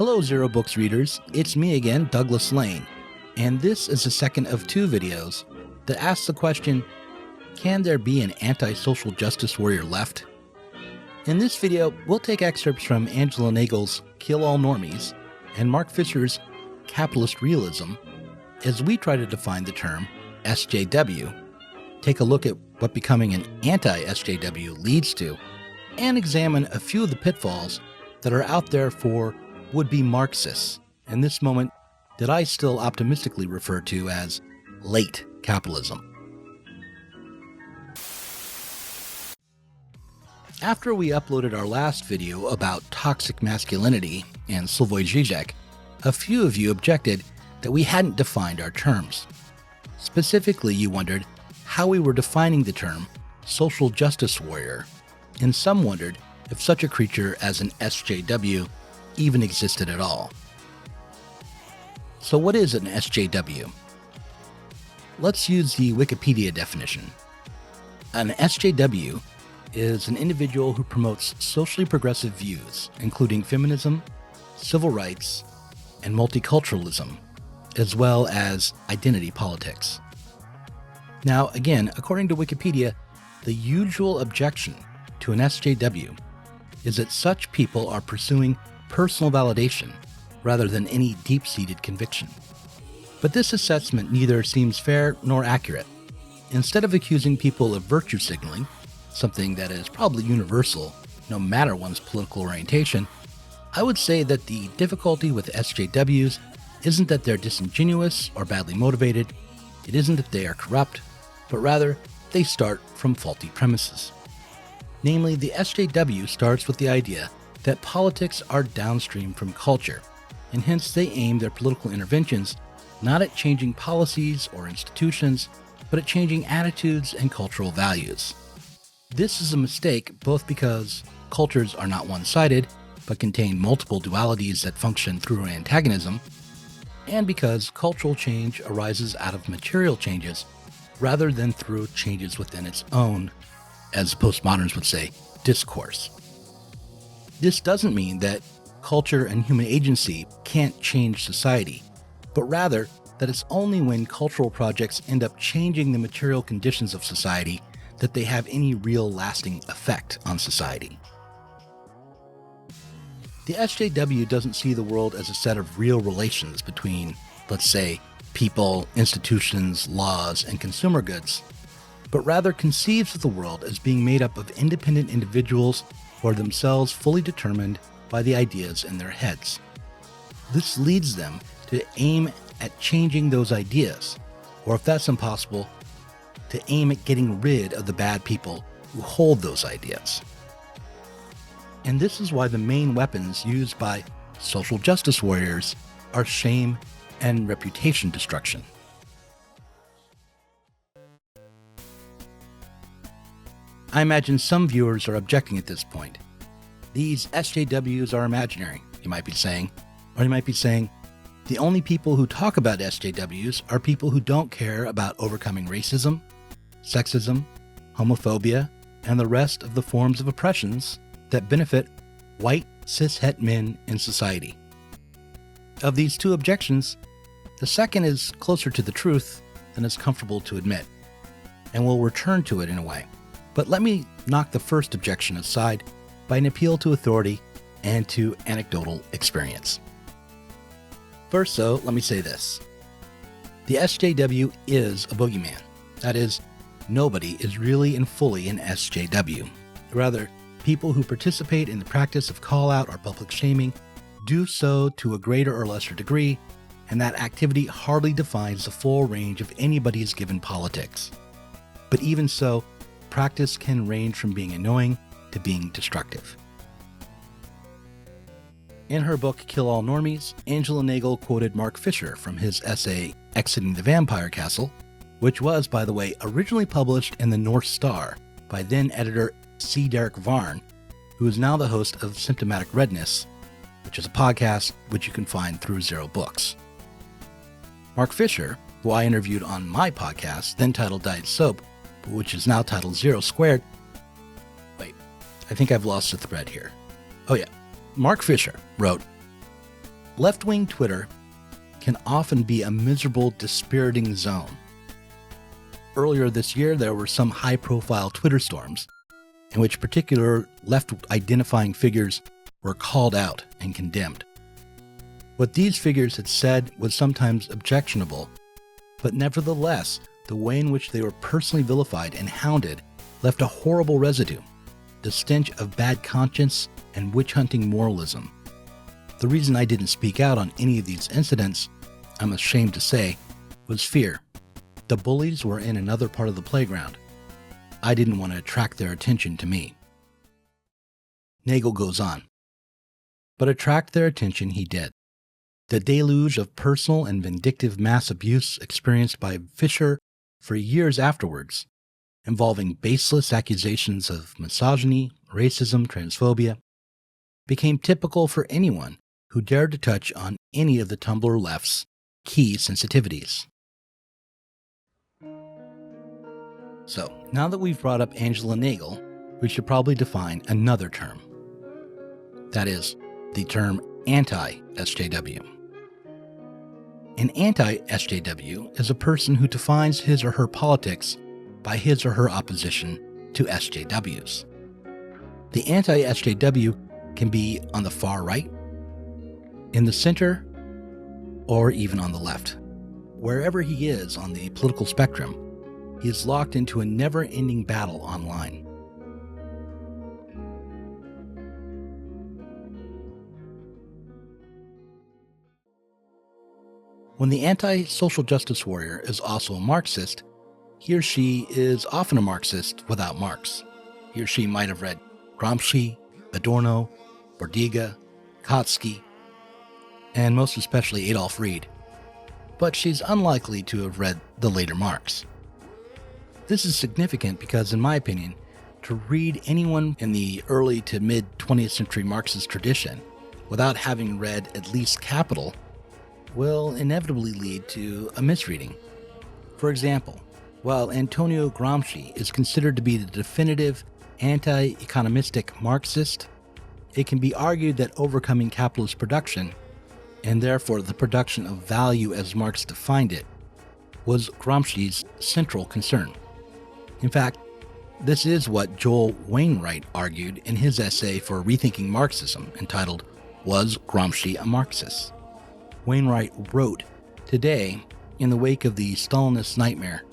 Hello Zero Books readers, it's me again, Douglas Lane, and this is the second of two videos that asks the question, can there be an anti-social justice warrior left? In this video, we'll take excerpts from Angela Nagle's Kill All Normies and Mark Fisher's Capitalist Realism as we try to define the term SJW, take a look at what becoming an anti-SJW leads to, and examine a few of the pitfalls that are out there for would-be Marxists, in this moment that I still optimistically refer to as late capitalism. After we uploaded our last video about toxic masculinity and Slavoj Zizek, a few of you objected that we hadn't defined our terms. Specifically, you wondered how we were defining the term social justice warrior, and some wondered if such a creature as an SJW even existed at all. So what is an SJW? Let's use the Wikipedia definition. An SJW is an individual who promotes socially progressive views, including feminism, civil rights, and multiculturalism, as well as identity politics. Now, again, according to Wikipedia, the usual objection to an SJW is that such people are pursuing personal validation rather than any deep-seated conviction. But this assessment neither seems fair nor accurate. Instead of accusing people of virtue signaling, something that is probably universal no matter one's political orientation, I would say that the difficulty with SJWs isn't that they're disingenuous or badly motivated, it isn't that they are corrupt, but rather they start from faulty premises. Namely, the SJW starts with the idea that politics are downstream from culture, and hence they aim their political interventions not at changing policies or institutions, but at changing attitudes and cultural values. This is a mistake both because cultures are not one-sided, but contain multiple dualities that function through antagonism, and because cultural change arises out of material changes rather than through changes within its own, as postmoderns would say, discourse. This doesn't mean that culture and human agency can't change society, but rather that it's only when cultural projects end up changing the material conditions of society that they have any real lasting effect on society. The SJW doesn't see the world as a set of real relations between, let's say, people, institutions, laws, and consumer goods, but rather conceives of the world as being made up of independent individuals who are themselves fully determined by the ideas in their heads. This leads them to aim at changing those ideas, or if that's impossible, to aim at getting rid of the bad people who hold those ideas. And this is why the main weapons used by social justice warriors are shame and reputation destruction. I imagine some viewers are objecting at this point. These SJWs are imaginary, you might be saying. Or you might be saying, the only people who talk about SJWs are people who don't care about overcoming racism, sexism, homophobia, and the rest of the forms of oppressions that benefit white, cis-het men in society. Of these two objections, the second is closer to the truth than is comfortable to admit, and we'll return to it in a way. But let me knock the first objection aside by an appeal to authority and to anecdotal experience. First, though, let me say this. The SJW is a boogeyman. That is, nobody is really and fully an SJW. Rather, people who participate in the practice of call-out or public shaming do so to a greater or lesser degree, and that activity hardly defines the full range of anybody's given politics. But even so, practice can range from being annoying to being destructive. In her book Kill All Normies, Angela Nagle quoted Mark Fisher from his essay Exiting the Vampire Castle, which was, by the way, originally published in the North Star by then-editor C. Derek Varn, who is now the host of Symptomatic Redness, which is a podcast which you can find through Zero Books. Mark Fisher, who I interviewed on my podcast, then titled Diet Soap, which is now titled Zero Squared. Wait, I think I've lost the thread here. Oh yeah. Mark Fisher wrote, Left-wing Twitter can often be a miserable, dispiriting zone. Earlier this year, there were some high-profile Twitter storms in which particular left-identifying figures were called out and condemned. What these figures had said was sometimes objectionable, but nevertheless, the way in which they were personally vilified and hounded left a horrible residue, the stench of bad conscience and witch-hunting moralism. The reason I didn't speak out on any of these incidents, I'm ashamed to say, was fear. The bullies were in another part of the playground. I didn't want to attract their attention to me. Nagle goes on. But attract their attention he did. The deluge of personal and vindictive mass abuse experienced by Fisher for years afterwards, involving baseless accusations of misogyny, racism, transphobia, became typical for anyone who dared to touch on any of the Tumblr left's key sensitivities. So, now that we've brought up Angela Nagle, we should probably define another term. That is, the term anti-SJW. An anti-SJW is a person who defines his or her politics by his or her opposition to SJWs. The anti-SJW can be on the far right, in the center, or even on the left. Wherever he is on the political spectrum, he is locked into a never-ending battle online. When the anti-social justice warrior is also a Marxist, he or she is often a Marxist without Marx. He or she might have read Gramsci, Adorno, Bordiga, Kautsky, and most especially Adolf Reed, but she's unlikely to have read the later Marx. This is significant because, in my opinion, to read anyone in the early to mid-20th century Marxist tradition without having read at least Capital will inevitably lead to a misreading. For example, while Antonio Gramsci is considered to be the definitive anti-economistic Marxist, it can be argued that overcoming capitalist production, and therefore the production of value as Marx defined it, was Gramsci's central concern. In fact, this is what Joel Wainwright argued in his essay for Rethinking Marxism entitled, "Was Gramsci a Marxist?" Wainwright wrote, "Today, in the wake of the Stalinist nightmare,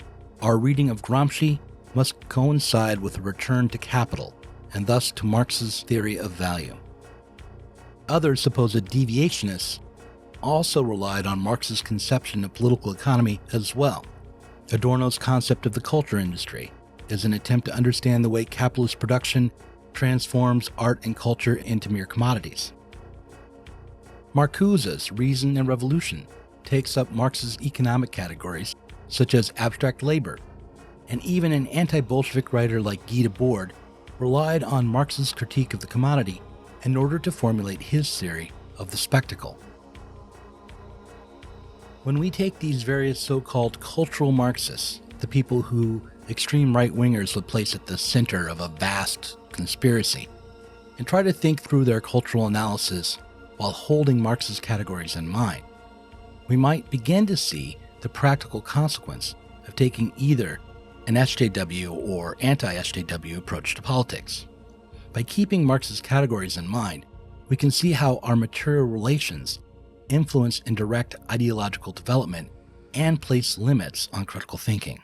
our reading of Gramsci must coincide with a return to capital, and thus to Marx's theory of value." Other supposed deviationists also relied on Marx's conception of political economy as well. Adorno's concept of the culture industry is an attempt to understand the way capitalist production transforms art and culture into mere commodities. Marcuse's Reason and Revolution takes up Marx's economic categories such as abstract labor, and even an anti-Bolshevik writer like Guy Debord relied on Marx's critique of the commodity in order to formulate his theory of the spectacle. When we take these various so-called cultural Marxists, the people who extreme right-wingers would place at the center of a vast conspiracy, and try to think through their cultural analysis while holding Marx's categories in mind, we might begin to see the practical consequence of taking either an SJW or anti-SJW approach to politics. By keeping Marx's categories in mind, we can see how our material relations influence and direct ideological development and place limits on critical thinking.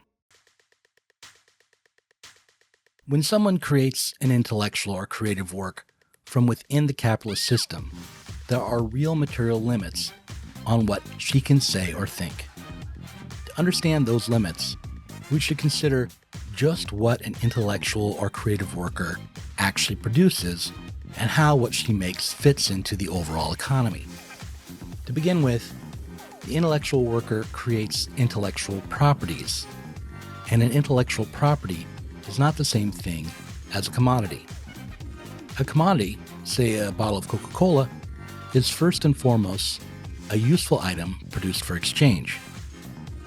When someone creates an intellectual or creative work from within the capitalist system, there are real material limits on what she can say or think. To understand those limits, we should consider just what an intellectual or creative worker actually produces and how what she makes fits into the overall economy. To begin with, the intellectual worker creates intellectual properties, and an intellectual property is not the same thing as a commodity. A commodity, say a bottle of Coca-Cola, is first and foremost a useful item produced for exchange.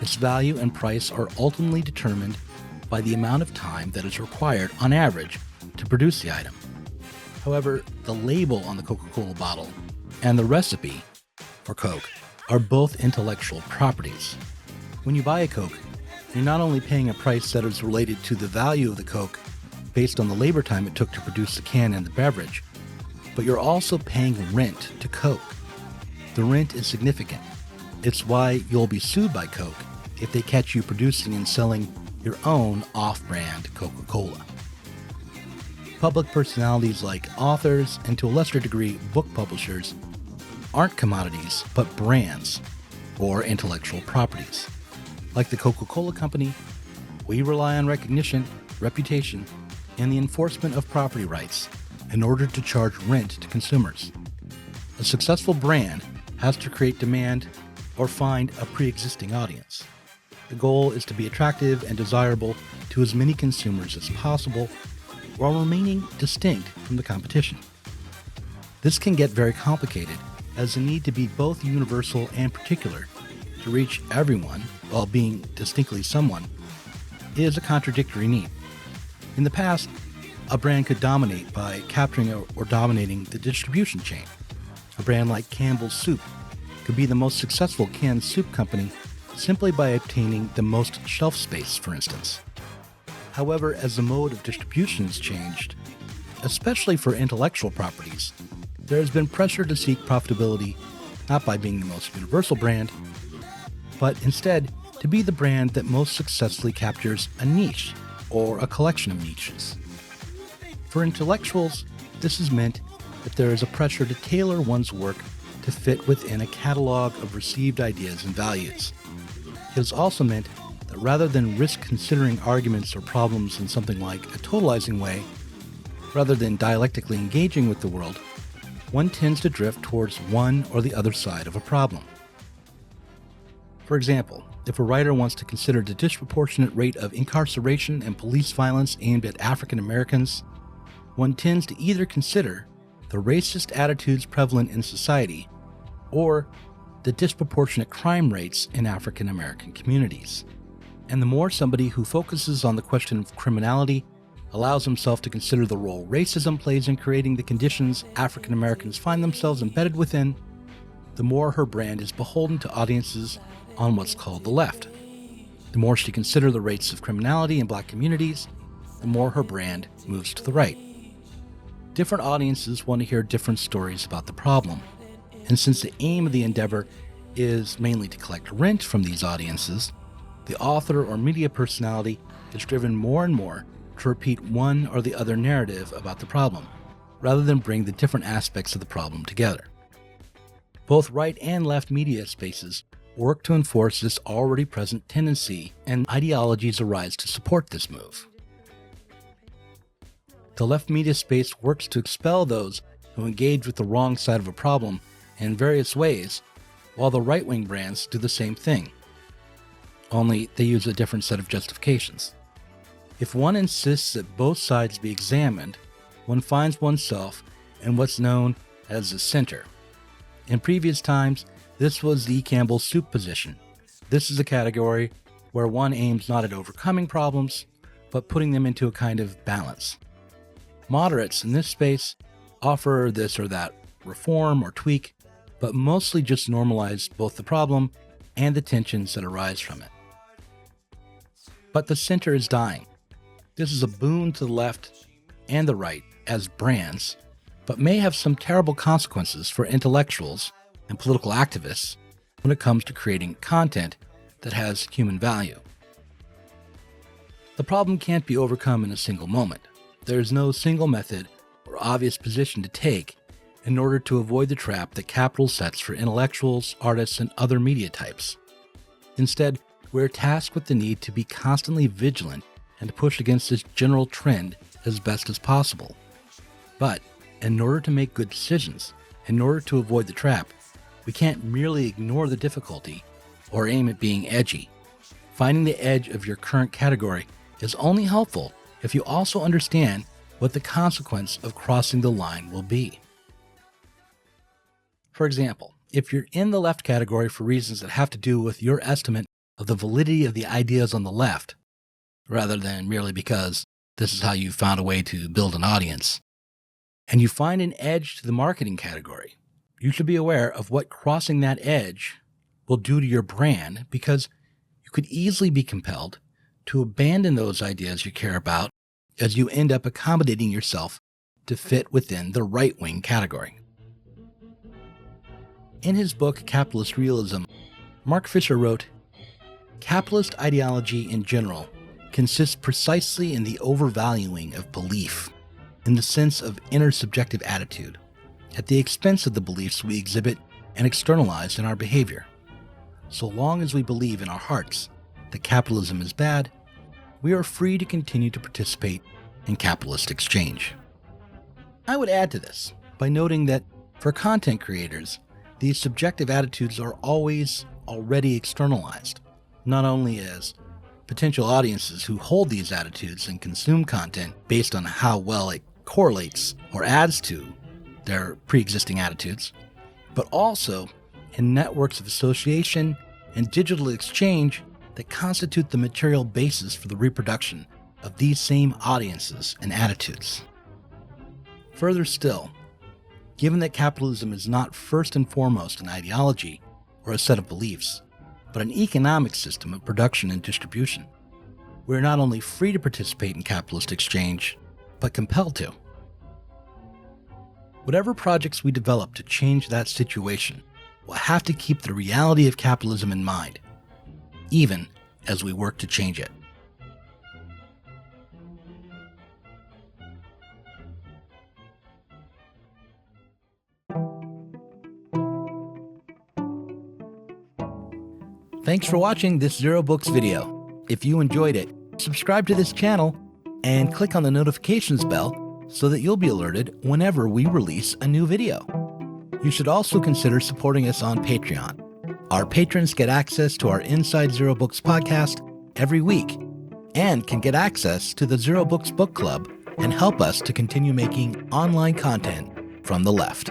Its value and price are ultimately determined by the amount of time that is required, on average, to produce the item. However, the label on the Coca-Cola bottle and the recipe or Coke, are both intellectual properties. When you buy a Coke, you're not only paying a price that is related to the value of the Coke based on the labor time it took to produce the can and the beverage, but you're also paying rent to Coke. The rent is significant. It's why you'll be sued by Coke if they catch you producing and selling your own off-brand Coca-Cola. Public personalities like authors, and to a lesser degree book publishers, aren't commodities but brands or intellectual properties. Like the Coca-Cola Company, we rely on recognition, reputation, and the enforcement of property rights in order to charge rent to consumers. A successful brand has to create demand or find a pre-existing audience. The goal is to be attractive and desirable to as many consumers as possible while remaining distinct from the competition. This can get very complicated, as the need to be both universal and particular to reach everyone while being distinctly someone is a contradictory need. In the past, a brand could dominate by capturing or dominating the distribution chain. A brand like Campbell's Soup could be the most successful canned soup company simply by obtaining the most shelf space, for instance. However, as the mode of distribution has changed, especially for intellectual properties, there has been pressure to seek profitability not by being the most universal brand, but instead to be the brand that most successfully captures a niche or a collection of niches. For intellectuals, this has meant that there is a pressure to tailor one's work to fit within a catalog of received ideas and values. It has also meant that rather than risk considering arguments or problems in something like a totalizing way, rather than dialectically engaging with the world, one tends to drift towards one or the other side of a problem. For example, if a writer wants to consider the disproportionate rate of incarceration and police violence aimed at African Americans, one tends to either consider the racist attitudes prevalent in society or the disproportionate crime rates in African American communities. And the more somebody who focuses on the question of criminality allows himself to consider the role racism plays in creating the conditions African Americans find themselves embedded within, the more her brand is beholden to audiences on what's called the left. The more she considers the rates of criminality in black communities, the more her brand moves to the right. Different audiences want to hear different stories about the problem, and since the aim of the endeavor is mainly to collect rent from these audiences, the author or media personality is driven more and more to repeat one or the other narrative about the problem, rather than bring the different aspects of the problem together. Both right and left media spaces work to enforce this already present tendency, and ideologies arise to support this move. The left media space works to expel those who engage with the wrong side of a problem in various ways, while the right-wing brands do the same thing, only they use a different set of justifications. If one insists that both sides be examined, one finds oneself in what's known as the center. In previous times, this was the Campbell's Soup position. This is a category where one aims not at overcoming problems, but putting them into a kind of balance. Moderates in this space offer this or that reform or tweak, but mostly just normalize both the problem and the tensions that arise from it. But the center is dying. This is a boon to the left and the right as brands, but may have some terrible consequences for intellectuals and political activists when it comes to creating content that has human value. The problem can't be overcome in a single moment. There is no single method or obvious position to take in order to avoid the trap that capital sets for intellectuals, artists, and other media types. Instead, we're tasked with the need to be constantly vigilant and to push against this general trend as best as possible. But in order to make good decisions, in order to avoid the trap, we can't merely ignore the difficulty or aim at being edgy. Finding the edge of your current category is only helpful if you also understand what the consequence of crossing the line will be. For example, if you're in the left category for reasons that have to do with your estimate of the validity of the ideas on the left, rather than merely because this is how you found a way to build an audience, and you find an edge to the marketing category, you should be aware of what crossing that edge will do to your brand, because you could easily be compelled to abandon those ideas you care about as you end up accommodating yourself to fit within the right-wing category. In his book, Capitalist Realism, Mark Fisher wrote, "Capitalist ideology in general consists precisely in the overvaluing of belief, in the sense of inner subjective attitude, at the expense of the beliefs we exhibit and externalize in our behavior. So long as we believe in our hearts that capitalism is bad, we are free to continue to participate in capitalist exchange." I would add to this by noting that for content creators, these subjective attitudes are always already externalized, not only as potential audiences who hold these attitudes and consume content based on how well it correlates or adds to their pre-existing attitudes, but also in networks of association and digital exchange that constitute the material basis for the reproduction of these same audiences and attitudes. Further still, given that capitalism is not first and foremost an ideology or a set of beliefs, but an economic system of production and distribution, we are not only free to participate in capitalist exchange, but compelled to. Whatever projects we develop to change that situation will have to keep the reality of capitalism in mind, even as we work to change it. Thanks for watching this Zero Books video. If you enjoyed it, subscribe to this channel and click on the notifications bell so that you'll be alerted whenever we release a new video. You should also consider supporting us on Patreon. Our patrons get access to our Inside Zero Books podcast every week and can get access to the Zero Books Book Club and help us to continue making online content from the left.